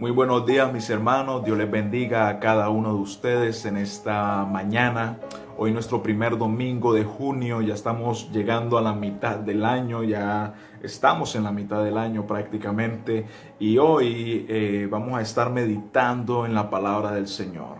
Muy buenos días, mis hermanos. Dios les bendiga a cada uno de ustedes en esta mañana. Hoy nuestro primer domingo de junio, ya estamos llegando a la mitad del año, ya estamos en la mitad del año prácticamente. Y hoy vamos a estar meditando en la palabra del Señor.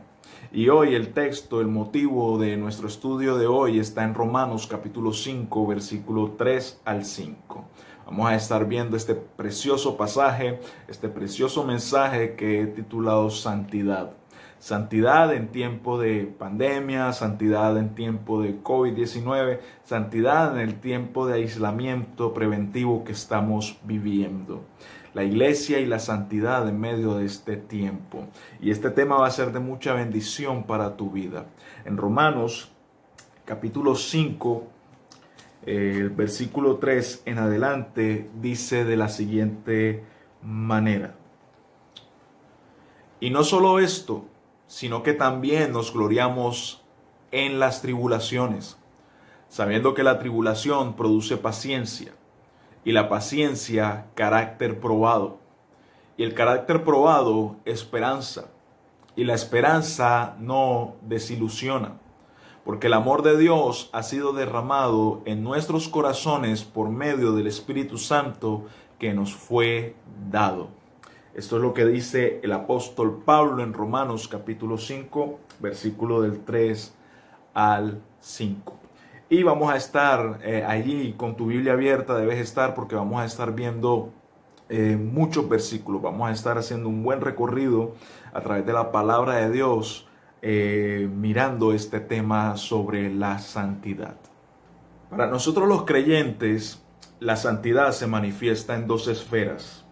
Y hoy el texto, el motivo de nuestro estudio de hoy está en Romanos capítulo 5, versículo 3 al 5. Vamos a estar viendo este precioso pasaje, este precioso mensaje que he titulado Santidad. Santidad en tiempo de pandemia, santidad en tiempo de COVID-19, santidad en el tiempo de aislamiento preventivo que estamos viviendo. La iglesia y la santidad en medio de este tiempo. Y este tema va a ser de mucha bendición para tu vida. En Romanos capítulo 5, el versículo 3 en adelante dice de la siguiente manera: y no solo esto, sino que también nos gloriamos en las tribulaciones, sabiendo que la tribulación produce paciencia, y la paciencia carácter probado, y el carácter probado esperanza, y la esperanza no desilusiona, porque el amor de Dios ha sido derramado en nuestros corazones por medio del Espíritu Santo que nos fue dado. Esto es lo que dice el apóstol Pablo en Romanos capítulo 5, versículo del 3 al 5. Y vamos a estar allí con tu Biblia abierta, debes estar, porque vamos a estar viendo muchos versículos. Vamos a estar haciendo un buen recorrido a través de la palabra de Dios, mirando este tema sobre la santidad. Para nosotros los creyentes, la santidad se manifiesta en dos esferas.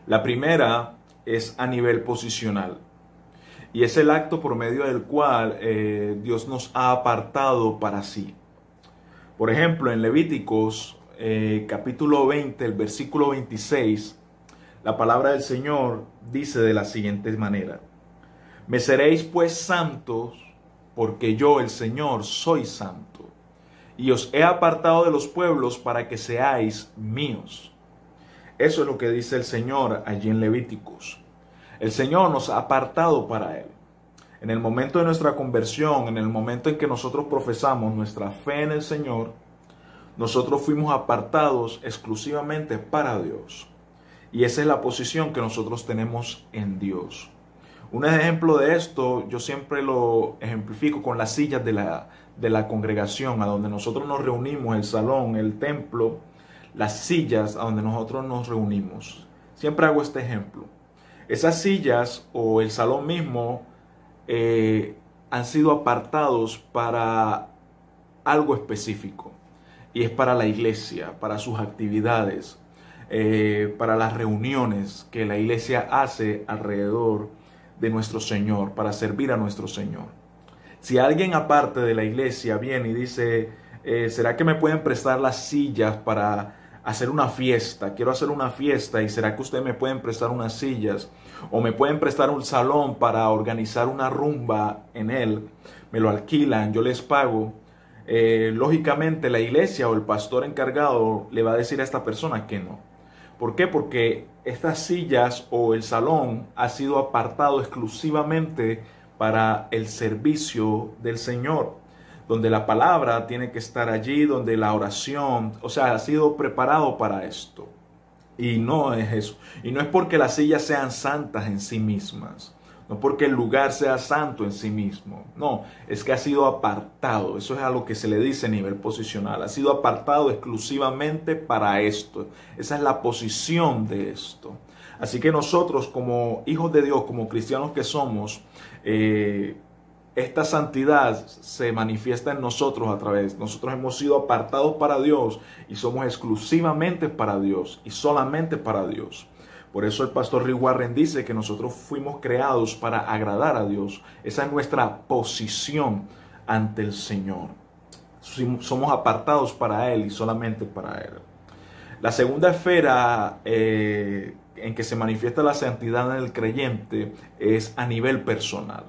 La primera es a nivel posicional, y es el acto por medio del cual Dios nos ha apartado para sí. Por ejemplo, en Levíticos capítulo 20, el versículo 26, la palabra del Señor dice de la siguiente manera: me seréis pues santos, porque yo, el Señor, soy santo, y os he apartado de los pueblos para que seáis míos. Eso es lo que dice el Señor allí en Levíticos. El Señor nos ha apartado para Él. En el momento de nuestra conversión, en el momento en que nosotros profesamos nuestra fe en el Señor, nosotros fuimos apartados exclusivamente para Dios. Y esa es la posición que nosotros tenemos en Dios. Un ejemplo de esto, yo siempre lo ejemplifico con las sillas de la congregación, a donde nosotros nos reunimos, el salón, el templo, las sillas a donde nosotros nos reunimos. Siempre hago este ejemplo. Esas sillas o el salón mismo han sido apartados para algo específico, y es para la iglesia, para sus actividades, para las reuniones que la iglesia hace alrededor de nuestro Señor, para servir a nuestro Señor. Si alguien aparte de la iglesia viene y dice, ¿será que me pueden prestar las sillas para hacer una fiesta? Quiero hacer una fiesta, y ¿será que ustedes me pueden prestar unas sillas? O me pueden prestar un salón para organizar una rumba en él. Me lo alquilan, yo les pago. Lógicamente la iglesia o el pastor encargado le va a decir a esta persona que no. ¿Por qué? Porque estas sillas o el salón ha sido apartado exclusivamente para el servicio del Señor, donde la palabra tiene que estar allí, donde la oración, o sea, ha sido preparado para esto. Y no es eso. Y no es porque las sillas sean santas en sí mismas, no porque el lugar sea santo en sí mismo. No, es que ha sido apartado. Eso es a lo que se le dice a nivel posicional. Ha sido apartado exclusivamente para esto. Esa es la posición de esto. Así que nosotros, como hijos de Dios, como cristianos que somos, esta santidad se manifiesta en nosotros a través. Nosotros hemos sido apartados para Dios y somos exclusivamente para Dios y solamente para Dios. Por eso el pastor Rick Warren dice que nosotros fuimos creados para agradar a Dios. Esa es nuestra posición ante el Señor. Somos apartados para Él y solamente para Él. La segunda esfera en que se manifiesta la santidad en el creyente es a nivel personal.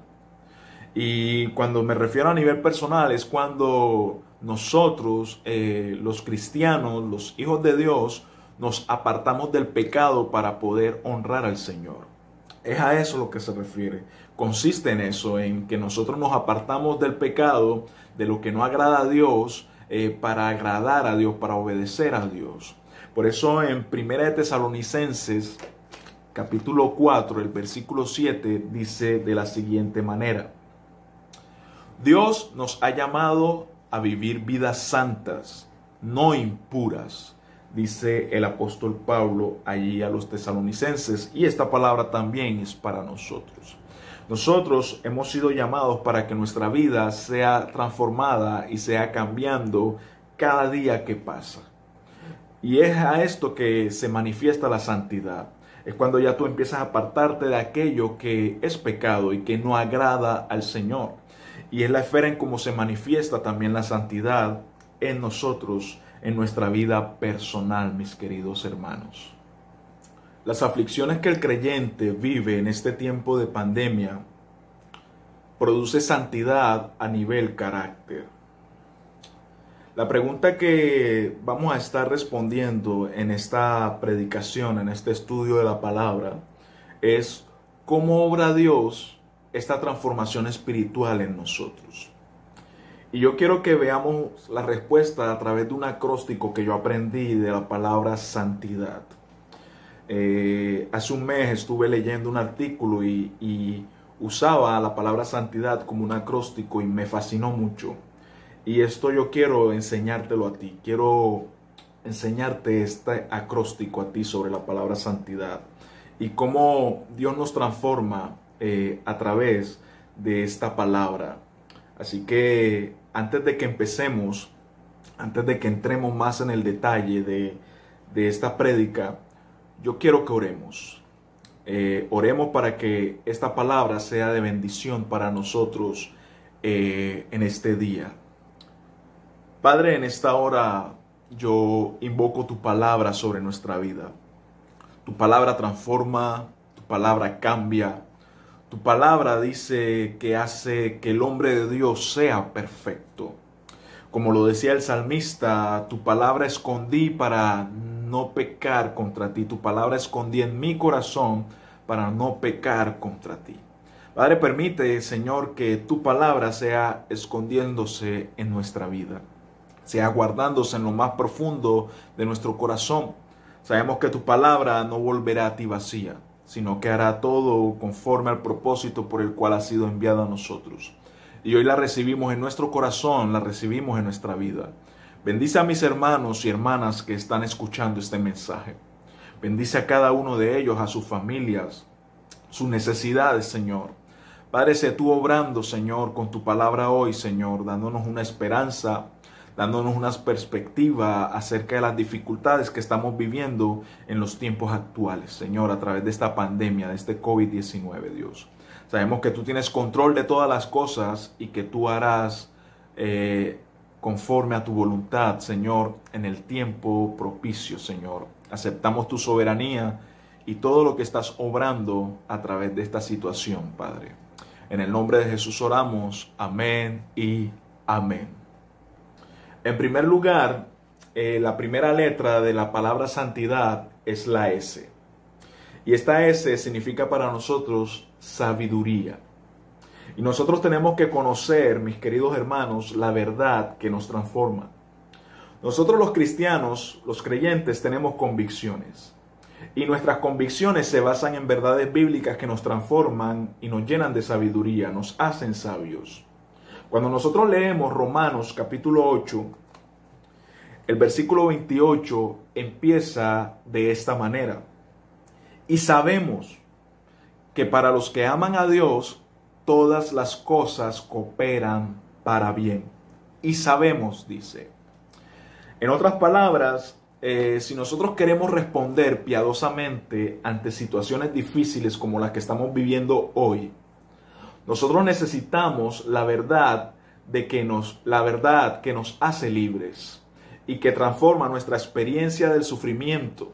Y cuando me refiero a nivel personal es cuando nosotros, los cristianos, los hijos de Dios, nos apartamos del pecado para poder honrar al Señor. Es a eso lo que se refiere. Consiste en eso, en que nosotros nos apartamos del pecado, de lo que no agrada a Dios, para agradar a Dios, para obedecer a Dios. Por eso en 1 de Tesalonicenses, capítulo 4, el versículo 7, dice de la siguiente manera: Dios nos ha llamado a vivir vidas santas, no impuras, dice el apóstol Pablo allí a los tesalonicenses, y esta palabra también es para nosotros. Nosotros hemos sido llamados para que nuestra vida sea transformada y sea cambiando cada día que pasa. Y es a esto que se manifiesta la santidad. Es cuando ya tú empiezas a apartarte de aquello que es pecado y que no agrada al Señor. Y es la esfera en cómo se manifiesta también la santidad en nosotros, en nuestra vida personal, mis queridos hermanos. Las aflicciones que el creyente vive en este tiempo de pandemia produce santidad a nivel carácter. La pregunta que vamos a estar respondiendo en esta predicación, en este estudio de la palabra, es ¿cómo obra Dios esta transformación espiritual en nosotros? Y yo quiero que veamos la respuesta a través de un acróstico que yo aprendí de la palabra santidad. Hace un mes estuve leyendo un artículo y usaba la palabra santidad como un acróstico y me fascinó mucho. Y esto yo quiero enseñártelo a ti. Quiero enseñarte este acróstico a ti sobre la palabra santidad y cómo Dios nos transforma a través de esta palabra. Así que antes de que empecemos, antes de que entremos más en el detalle de esta prédica, yo quiero que oremos. Oremos para que esta palabra sea de bendición para nosotros en este día. Padre, en esta hora yo invoco tu palabra sobre nuestra vida. Tu palabra transforma, tu palabra cambia. Tu palabra dice que hace que el hombre de Dios sea perfecto. Como lo decía el salmista, tu palabra escondí para no pecar contra ti. Tu palabra escondí en mi corazón para no pecar contra ti. Padre, permite, Señor, que tu palabra sea escondiéndose en nuestra vida, sea guardándose en lo más profundo de nuestro corazón. Sabemos que tu palabra no volverá a ti vacía, sino que hará todo conforme al propósito por el cual ha sido enviado a nosotros. Y hoy la recibimos en nuestro corazón, la recibimos en nuestra vida. Bendice a mis hermanos y hermanas que están escuchando este mensaje. Bendice a cada uno de ellos, a sus familias, sus necesidades, Señor. Padre, sé tú obrando, Señor, con tu palabra hoy, Señor, dándonos una esperanza, dándonos una perspectiva acerca de las dificultades que estamos viviendo en los tiempos actuales, Señor, a través de esta pandemia, de este COVID-19, Dios. Sabemos que tú tienes control de todas las cosas y que tú harás conforme a tu voluntad, Señor, en el tiempo propicio, Señor. Aceptamos tu soberanía y todo lo que estás obrando a través de esta situación, Padre. En el nombre de Jesús oramos. Amén y amén. En primer lugar, la primera letra de la palabra santidad es la S. Y esta S significa para nosotros sabiduría. Y nosotros tenemos que conocer, mis queridos hermanos, la verdad que nos transforma. Nosotros los cristianos, los creyentes, tenemos convicciones. Y nuestras convicciones se basan en verdades bíblicas que nos transforman y nos llenan de sabiduría, nos hacen sabios. Cuando nosotros leemos Romanos capítulo 8, el versículo 28 empieza de esta manera. Y sabemos que para los que aman a Dios, todas las cosas cooperan para bien. Y sabemos, dice. En otras palabras, si nosotros queremos responder piadosamente ante situaciones difíciles como las que estamos viviendo hoy, nosotros necesitamos la verdad que nos hace libres y que transforma nuestra experiencia del sufrimiento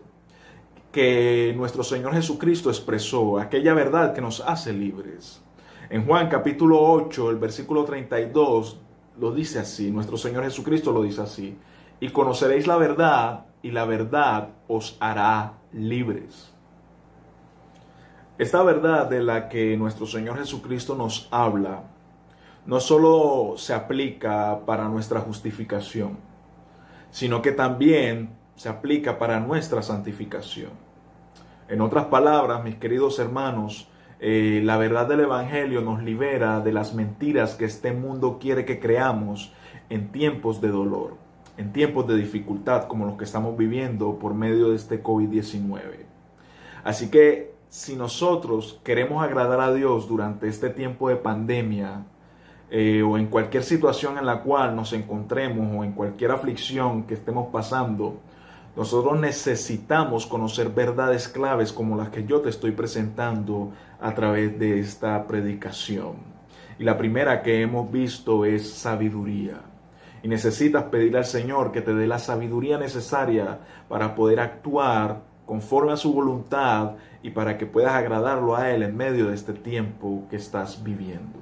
que nuestro Señor Jesucristo expresó, aquella verdad que nos hace libres. En Juan capítulo 8, el versículo 32, lo dice así, nuestro Señor Jesucristo lo dice así: y conoceréis la verdad, y la verdad os hará libres. Esta verdad de la que nuestro Señor Jesucristo nos habla no solo se aplica para nuestra justificación, sino que también se aplica para nuestra santificación. En otras palabras, mis queridos hermanos, la verdad del Evangelio nos libera de las mentiras que este mundo quiere que creamos en tiempos de dolor, en tiempos de dificultad como los que estamos viviendo por medio de este COVID-19. Así que si nosotros queremos agradar a Dios durante este tiempo de pandemia, o en cualquier situación en la cual nos encontremos o en cualquier aflicción que estemos pasando, nosotros necesitamos conocer verdades claves como las que yo te estoy presentando a través de esta predicación. Y la primera que hemos visto es sabiduría. Y necesitas pedirle al Señor que te dé la sabiduría necesaria para poder actuar conforme a su voluntad y para que puedas agradarlo a Él en medio de este tiempo que estás viviendo.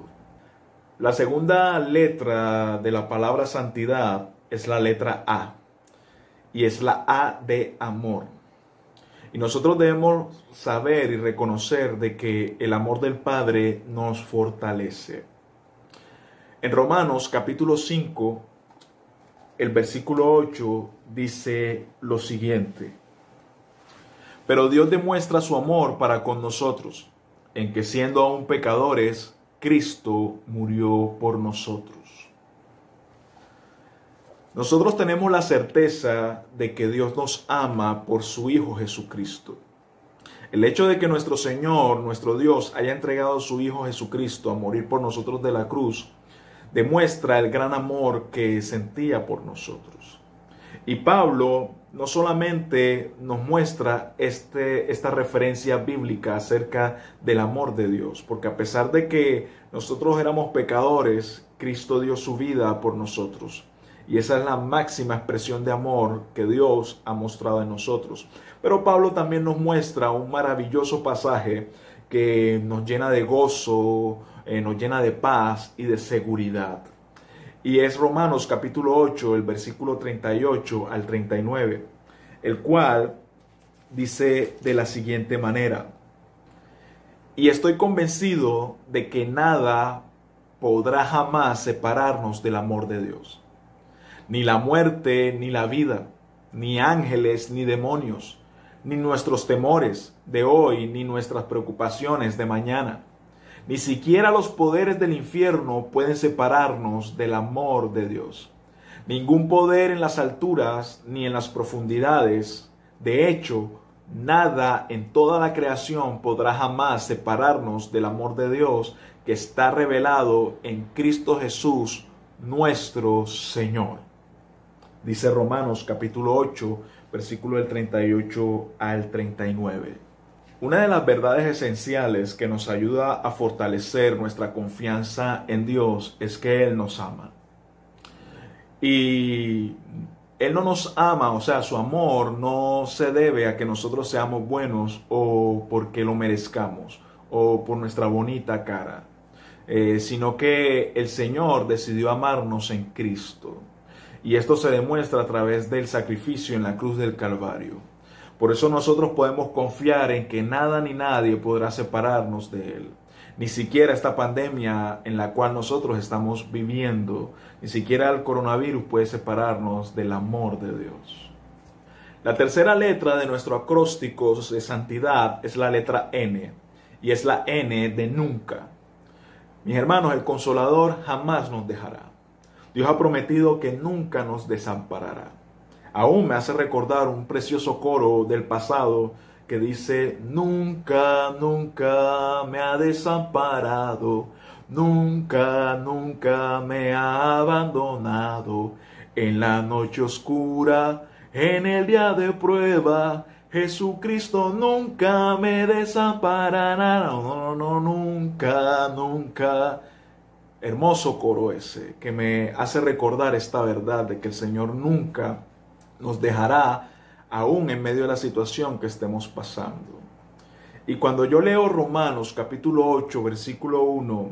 La segunda letra de la palabra santidad es la letra A, y es la A de amor. Y nosotros debemos saber y reconocer de que el amor del Padre nos fortalece. En Romanos capítulo 5, el versículo 8 dice lo siguiente: pero Dios demuestra su amor para con nosotros, en que siendo aún pecadores, Cristo murió por nosotros. Nosotros tenemos la certeza de que Dios nos ama por su Hijo Jesucristo. El hecho de que nuestro Señor, nuestro Dios, haya entregado a su Hijo Jesucristo a morir por nosotros de la cruz, demuestra el gran amor que sentía por nosotros. Y Pablo no solamente nos muestra esta referencia bíblica acerca del amor de Dios, porque a pesar de que nosotros éramos pecadores, Cristo dio su vida por nosotros. Y esa es la máxima expresión de amor que Dios ha mostrado en nosotros. Pero Pablo también nos muestra un maravilloso pasaje que nos llena de gozo, nos llena de paz y de seguridad. Y es Romanos capítulo 8, el versículo 38 al 39, el cual dice de la siguiente manera: y estoy convencido de que nada podrá jamás separarnos del amor de Dios. Ni la muerte, ni la vida, ni ángeles, ni demonios, ni nuestros temores de hoy, ni nuestras preocupaciones de mañana. Ni siquiera los poderes del infierno pueden separarnos del amor de Dios. Ningún poder en las alturas ni en las profundidades. De hecho, nada en toda la creación podrá jamás separarnos del amor de Dios que está revelado en Cristo Jesús, nuestro Señor. Dice Romanos capítulo 8, versículo del 38 al 39. Una de las verdades esenciales que nos ayuda a fortalecer nuestra confianza en Dios es que Él nos ama. Y Él no nos ama, o sea, su amor no se debe a que nosotros seamos buenos o porque lo merezcamos o por nuestra bonita cara, sino que el Señor decidió amarnos en Cristo. Y esto se demuestra a través del sacrificio en la cruz del Calvario. Por eso nosotros podemos confiar en que nada ni nadie podrá separarnos de Él. Ni siquiera esta pandemia en la cual nosotros estamos viviendo, ni siquiera el coronavirus puede separarnos del amor de Dios. La tercera letra de nuestro acróstico de santidad es la letra N, y es la N de nunca. Mis hermanos, el Consolador jamás nos dejará. Dios ha prometido que nunca nos desamparará. Aún me hace recordar un precioso coro del pasado que dice: nunca, nunca me ha desamparado, nunca, nunca me ha abandonado. En la noche oscura, en el día de prueba, Jesucristo nunca me desamparará. No, no, no, nunca, nunca. Hermoso coro ese, que me hace recordar esta verdad de que el Señor nunca nos dejará, aún en medio de la situación que estemos pasando. Y cuando yo leo Romanos capítulo 8, versículo 1,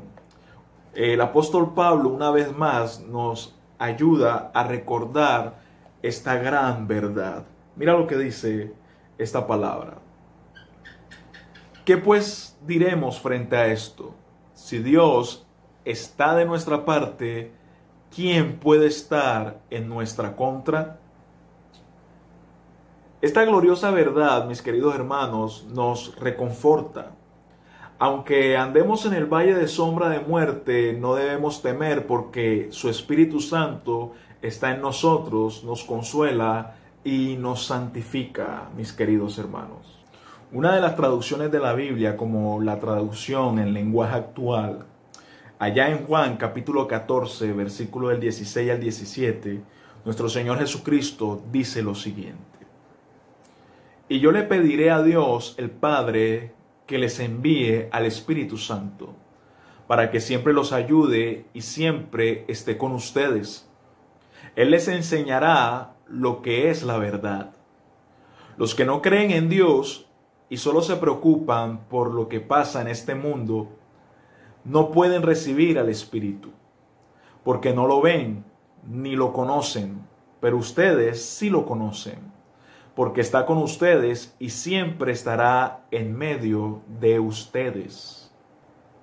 el apóstol Pablo una vez más nos ayuda a recordar esta gran verdad. Mira lo que dice esta palabra. ¿Qué pues diremos frente a esto? Si Dios está de nuestra parte, ¿quién puede estar en nuestra contra? Esta gloriosa verdad, mis queridos hermanos, nos reconforta. Aunque andemos en el valle de sombra de muerte, no debemos temer porque su Espíritu Santo está en nosotros, nos consuela y nos santifica, mis queridos hermanos. Una de las traducciones de la Biblia, como la traducción en lenguaje actual, allá en Juan capítulo 14, versículo del 16 al 17, nuestro Señor Jesucristo dice lo siguiente: y yo le pediré a Dios, el Padre, que les envíe al Espíritu Santo, para que siempre los ayude y siempre esté con ustedes. Él les enseñará lo que es la verdad. Los que no creen en Dios y solo se preocupan por lo que pasa en este mundo, no pueden recibir al Espíritu, porque no lo ven ni lo conocen, pero ustedes sí lo conocen, porque está con ustedes y siempre estará en medio de ustedes.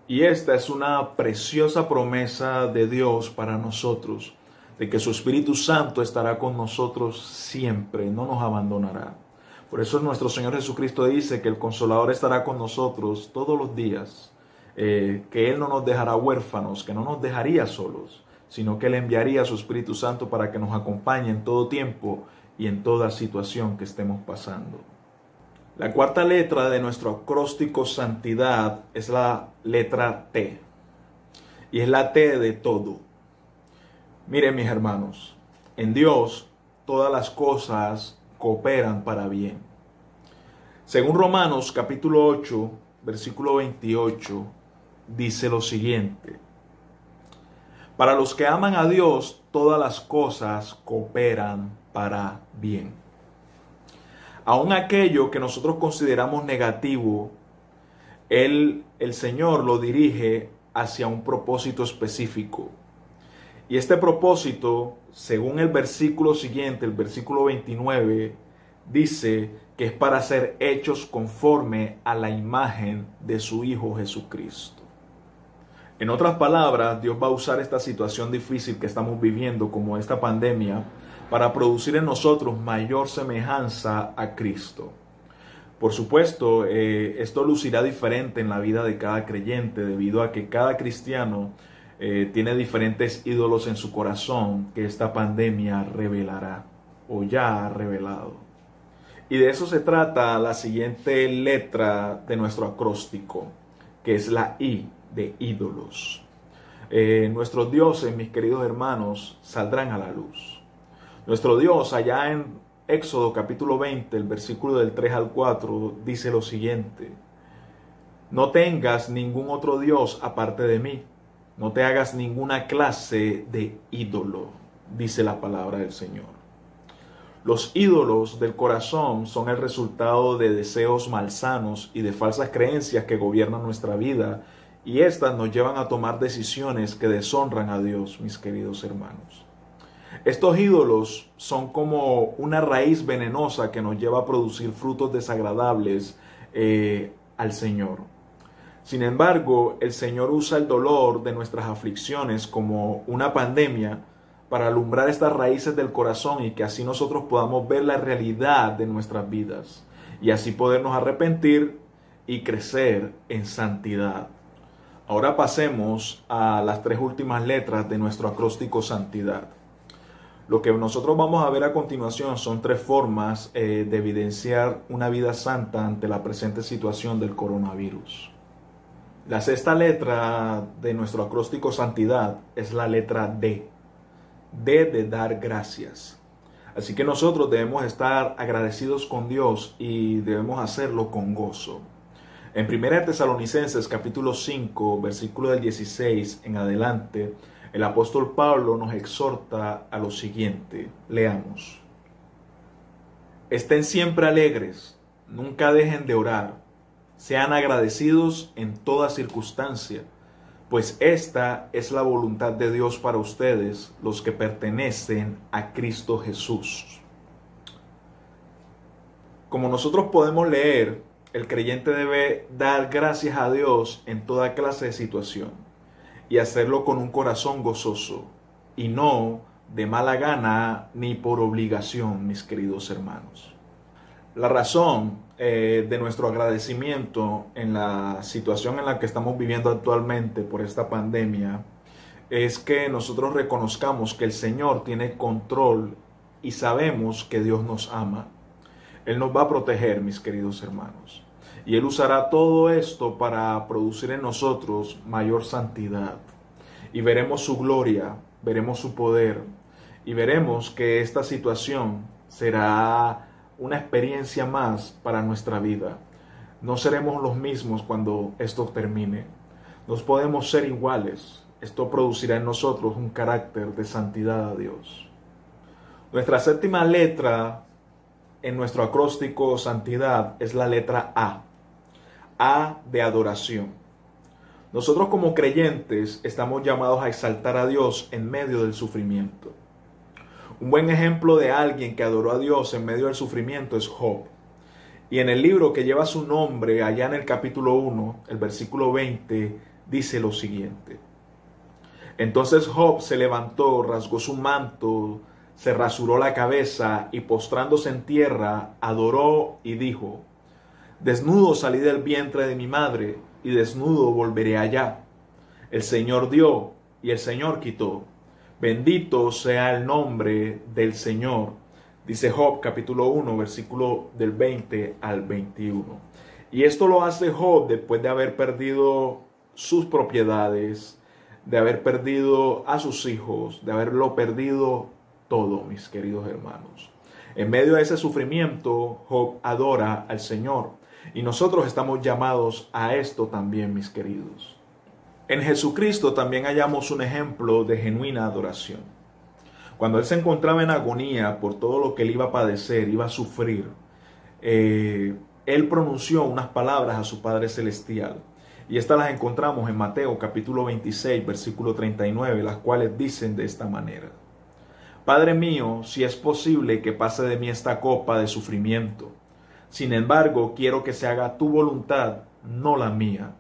Y esta es una preciosa promesa de Dios para nosotros, de que su Espíritu Santo estará con nosotros siempre, no nos abandonará. Por eso nuestro Señor Jesucristo dice que el Consolador estará con nosotros todos los días, que Él no nos dejará huérfanos, que no nos dejaría solos, sino que Él enviaría a su Espíritu Santo para que nos acompañe en todo tiempo y en toda situación que estemos pasando. La cuarta letra de nuestro acróstico santidad es la letra T, y es la T de todo. Miren, mis hermanos, en Dios todas las cosas cooperan para bien. Según Romanos capítulo 8, versículo 28, dice lo siguiente: para los que aman a Dios, todas las cosas cooperan para bien. Aun aquello que nosotros consideramos negativo, el Señor lo dirige hacia un propósito específico. Y este propósito, según el versículo siguiente, el versículo 29, dice que es para ser hechos conforme a la imagen de su Hijo Jesucristo. En otras palabras, Dios va a usar esta situación difícil que estamos viviendo, como esta pandemia, para producir en nosotros mayor semejanza a Cristo. Por supuesto, esto lucirá diferente en la vida de cada creyente, debido a que cada cristiano tiene diferentes ídolos en su corazón que esta pandemia revelará o ya ha revelado. Y de eso se trata la siguiente letra de nuestro acróstico, que es la I de ídolos. Nuestros dioses, mis queridos hermanos, saldrán a la luz. Nuestro Dios, allá en Éxodo capítulo 20, el versículo del 3 al 4, dice lo siguiente: no tengas ningún otro Dios aparte de mí, no te hagas ninguna clase de ídolo, dice la palabra del Señor. Los ídolos del corazón son el resultado de deseos malsanos y de falsas creencias que gobiernan nuestra vida, y estas nos llevan a tomar decisiones que deshonran a Dios, mis queridos hermanos. Estos ídolos son como una raíz venenosa que nos lleva a producir frutos desagradables al Señor. Sin embargo, el Señor usa el dolor de nuestras aflicciones como una pandemia para alumbrar estas raíces del corazón y que así nosotros podamos ver la realidad de nuestras vidas y así podernos arrepentir y crecer en santidad. Ahora pasemos a las tres últimas letras de nuestro acróstico santidad. Lo que nosotros vamos a ver a continuación son tres formas de evidenciar una vida santa ante la presente situación del coronavirus. La sexta letra de nuestro acróstico santidad es la letra D. D de dar gracias. Así que nosotros debemos estar agradecidos con Dios y debemos hacerlo con gozo. En 1 Tesalonicenses capítulo 5, versículo del 16 en adelante, el apóstol Pablo nos exhorta a lo siguiente. Leamos: estén siempre alegres, nunca dejen de orar, sean agradecidos en toda circunstancia, pues esta es la voluntad de Dios para ustedes, los que pertenecen a Cristo Jesús. Como nosotros podemos leer, el creyente debe dar gracias a Dios en toda clase de situación y hacerlo con un corazón gozoso y no de mala gana ni por obligación, mis queridos hermanos. La razón de nuestro agradecimiento en la situación en la que estamos viviendo actualmente por esta pandemia es que nosotros reconozcamos que el Señor tiene control y sabemos que Dios nos ama. Él nos va a proteger, mis queridos hermanos. Y Él usará todo esto para producir en nosotros mayor santidad. Y veremos su gloria, veremos su poder. Y veremos que esta situación será una experiencia más para nuestra vida. No seremos los mismos cuando esto termine. No podemos ser iguales. Esto producirá en nosotros un carácter de santidad a Dios. Nuestra séptima letra en nuestro acróstico santidad es la letra A. A de adoración. Nosotros como creyentes estamos llamados a exaltar a Dios en medio del sufrimiento. Un buen ejemplo de alguien que adoró a Dios en medio del sufrimiento es Job. Y en el libro que lleva su nombre, allá en el capítulo 1, el versículo 20, dice lo siguiente. Entonces Job se levantó, rasgó su manto, se rasuró la cabeza y postrándose en tierra, adoró y dijo, desnudo salí del vientre de mi madre y desnudo volveré allá. El Señor dio y el Señor quitó. Bendito sea el nombre del Señor. Dice Job capítulo 1, versículo del 20 al 21. Y esto lo hace Job después de haber perdido sus propiedades, de haber perdido a sus hijos, de haberlo perdido todo, mis queridos hermanos. En medio de ese sufrimiento, Job adora al Señor. Y nosotros estamos llamados a esto también, mis queridos. En Jesucristo también hallamos un ejemplo de genuina adoración. Cuando Él se encontraba en agonía por todo lo que Él iba a padecer, iba a sufrir, Él pronunció unas palabras a su Padre Celestial. Y estas las encontramos en Mateo capítulo 26, versículo 39, las cuales dicen de esta manera. Padre mío, si es posible que pase de mí esta copa de sufrimiento. Sin embargo, quiero que se haga tu voluntad, no la mía.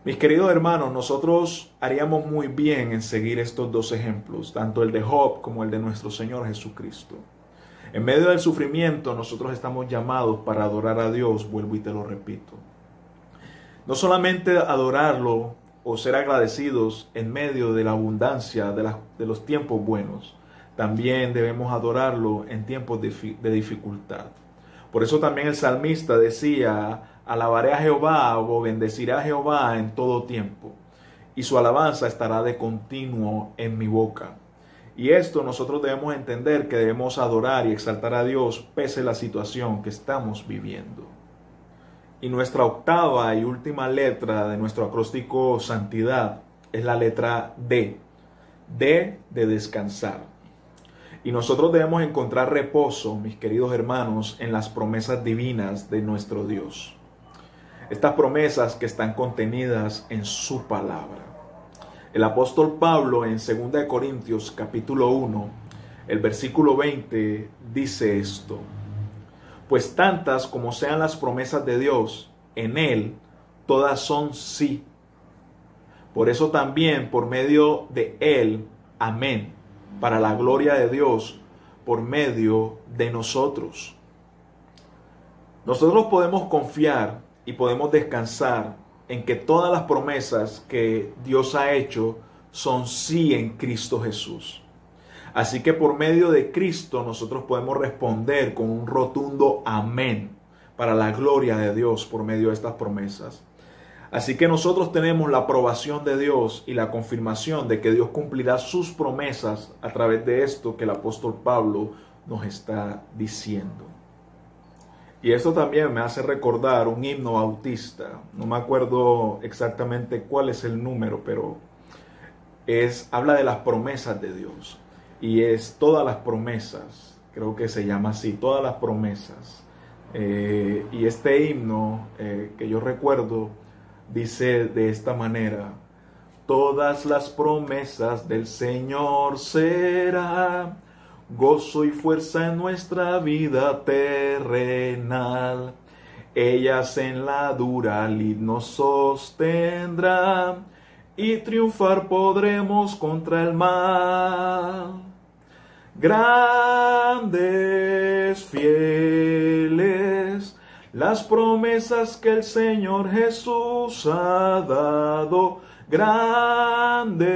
Mis queridos hermanos, nosotros haríamos muy bien en seguir estos dos ejemplos, tanto el de Job como el de nuestro Señor Jesucristo. En medio del sufrimiento, nosotros estamos llamados para adorar a Dios, vuelvo y te lo repito. No solamente adorarlo o ser agradecidos en medio de la abundancia de los tiempos buenos, también debemos adorarlo en tiempos de dificultad. Por eso también el salmista decía, alabaré a Jehová o bendeciré a Jehová en todo tiempo, y su alabanza estará de continuo en mi boca. Y esto nosotros debemos entender que debemos adorar y exaltar a Dios pese a la situación que estamos viviendo. Y nuestra octava y última letra de nuestro acróstico santidad es la letra D. D de descansar. Y nosotros debemos encontrar reposo, mis queridos hermanos, en las promesas divinas de nuestro Dios. Estas promesas que están contenidas en su palabra. El apóstol Pablo en 2 Corintios capítulo 1, el versículo 20 dice esto. Pues tantas como sean las promesas de Dios, en Él todas son sí. Por eso también por medio de Él, amén, para la gloria de Dios, por medio de nosotros. Nosotros podemos confiar y podemos descansar en que todas las promesas que Dios ha hecho son sí en Cristo Jesús. Así que por medio de Cristo nosotros podemos responder con un rotundo amén para la gloria de Dios por medio de estas promesas. Así que nosotros tenemos la aprobación de Dios y la confirmación de que Dios cumplirá sus promesas a través de esto que el apóstol Pablo nos está diciendo. Y esto también me hace recordar un himno bautista. No me acuerdo exactamente cuál es el número, pero habla de las promesas de Dios. Y es todas las promesas, creo que se llama así, todas las promesas. Y este himno que yo recuerdo dice de esta manera: todas las promesas del Señor será gozo y fuerza en nuestra vida terrenal. Ellas en la dura lid nos sostendrán y triunfar podremos contra el mal. Grandes, fieles, las promesas que el Señor Jesús ha dado. Grandes,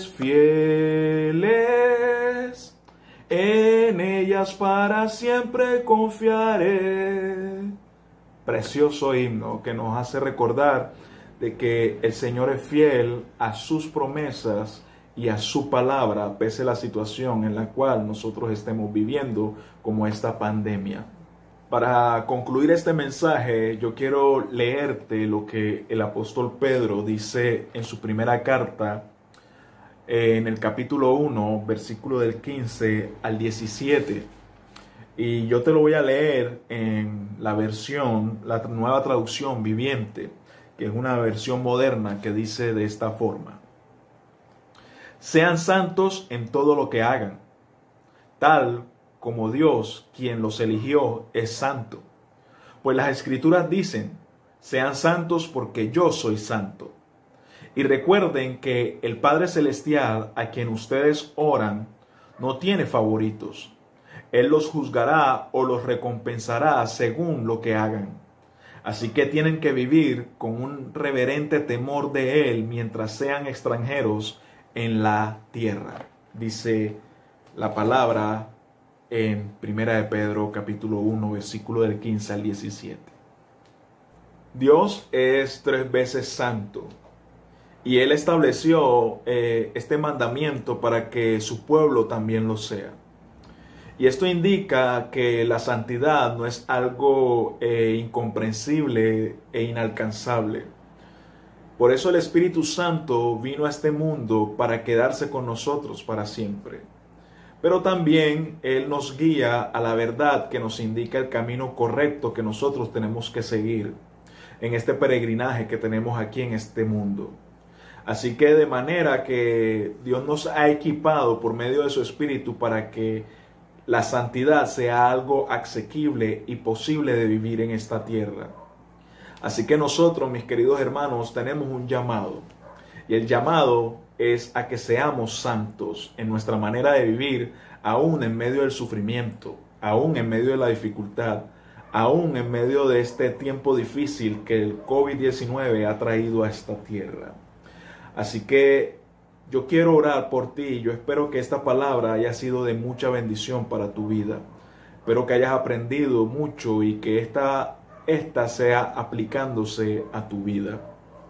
fieles, en ellas para siempre confiaré. Precioso himno que nos hace recordar de que el Señor es fiel a sus promesas y a su palabra, pese a la situación en la cual nosotros estemos viviendo, como esta pandemia. Para concluir este mensaje, yo quiero leerte lo que el apóstol Pedro dice en su primera carta, en el capítulo 1, versículo del 15 al 17. Y yo te lo voy a leer en la versión, la nueva traducción viviente, que es una versión moderna que dice de esta forma: sean santos en todo lo que hagan, tal como Dios, quien los eligió, es santo. Pues las Escrituras dicen: sean santos porque yo soy santo. Y recuerden que el Padre Celestial, a quien ustedes oran, no tiene favoritos. Él los juzgará o los recompensará según lo que hagan. Así que tienen que vivir con un reverente temor de Él mientras sean extranjeros en la tierra. Dice la palabra en 1 de Pedro capítulo 1, versículo del 15 al 17. Dios es 3 veces santo. Y Él estableció este mandamiento para que su pueblo también lo sea. Y esto indica que la santidad no es algo incomprensible e inalcanzable. Por eso el Espíritu Santo vino a este mundo para quedarse con nosotros para siempre. Pero también Él nos guía a la verdad que nos indica el camino correcto que nosotros tenemos que seguir en este peregrinaje que tenemos aquí en este mundo. Así que de manera que Dios nos ha equipado por medio de su Espíritu para que la santidad sea algo asequible y posible de vivir en esta tierra. Así que nosotros, mis queridos hermanos, tenemos un llamado. Y el llamado es a que seamos santos en nuestra manera de vivir, aún en medio del sufrimiento, aún en medio de la dificultad, aún en medio de este tiempo difícil que el COVID-19 ha traído a esta tierra. Así que yo quiero orar por ti. Yo espero que esta palabra haya sido de mucha bendición para tu vida. Espero que hayas aprendido mucho y que esta sea aplicándose a tu vida.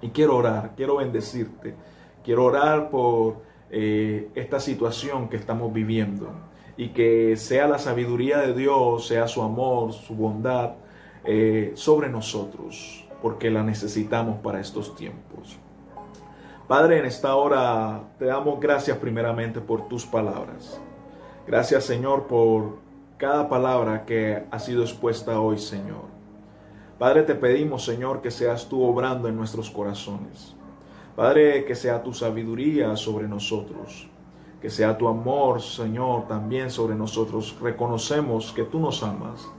Y quiero orar, quiero bendecirte. Quiero orar por esta situación que estamos viviendo. Y que sea la sabiduría de Dios, sea su amor, su bondad sobre nosotros. Porque la necesitamos para estos tiempos. Padre, en esta hora te damos gracias primeramente por tus palabras. Gracias, Señor, por cada palabra que ha sido expuesta hoy, Señor. Padre, te pedimos, Señor, que seas tú obrando en nuestros corazones. Padre, que sea tu sabiduría sobre nosotros. Que sea tu amor, Señor, también sobre nosotros. Reconocemos que tú nos amas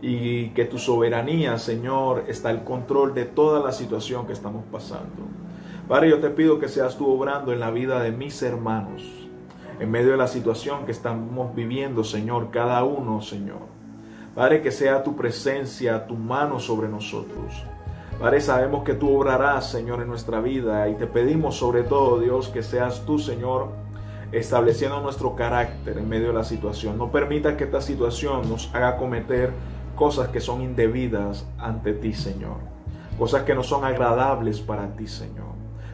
y que tu soberanía, Señor, está al control de toda la situación que estamos pasando. Padre, yo te pido que seas tú obrando en la vida de mis hermanos, en medio de la situación que estamos viviendo, Señor, cada uno, Señor. Padre, que sea tu presencia, tu mano sobre nosotros. Padre, sabemos que tú obrarás, Señor, en nuestra vida y te pedimos sobre todo, Dios, que seas tú, Señor, estableciendo nuestro carácter en medio de la situación. No permita que esta situación nos haga cometer cosas que son indebidas ante ti, Señor. Cosas que no son agradables para ti, Señor.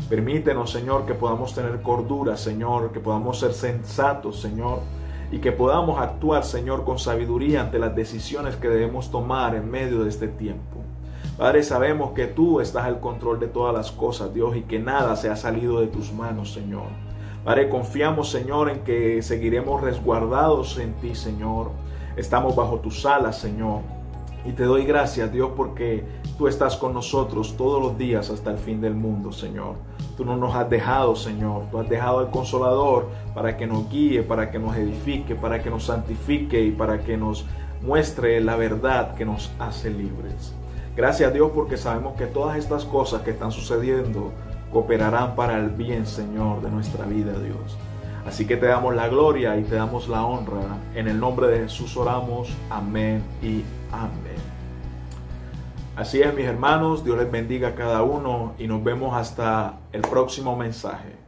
Permítenos, Señor, que podamos tener cordura, Señor, que podamos ser sensatos, Señor, y que podamos actuar, Señor, con sabiduría ante las decisiones que debemos tomar en medio de este tiempo. Padre, sabemos que tú estás al control de todas las cosas, Dios, y que nada se ha salido de tus manos, Señor. Padre, confiamos, Señor, en que seguiremos resguardados en ti, Señor. Estamos bajo tus alas, Señor. Y te doy gracias, Dios, porque tú estás con nosotros todos los días hasta el fin del mundo, Señor. Tú no nos has dejado, Señor. Tú has dejado al Consolador para que nos guíe, para que nos edifique, para que nos santifique y para que nos muestre la verdad que nos hace libres. Gracias, Dios, porque sabemos que todas estas cosas que están sucediendo cooperarán para el bien, Señor, de nuestra vida, Dios. Así que te damos la gloria y te damos la honra. En el nombre de Jesús oramos. Amén y amén. Así es, mis hermanos. Dios les bendiga a cada uno y nos vemos hasta el próximo mensaje.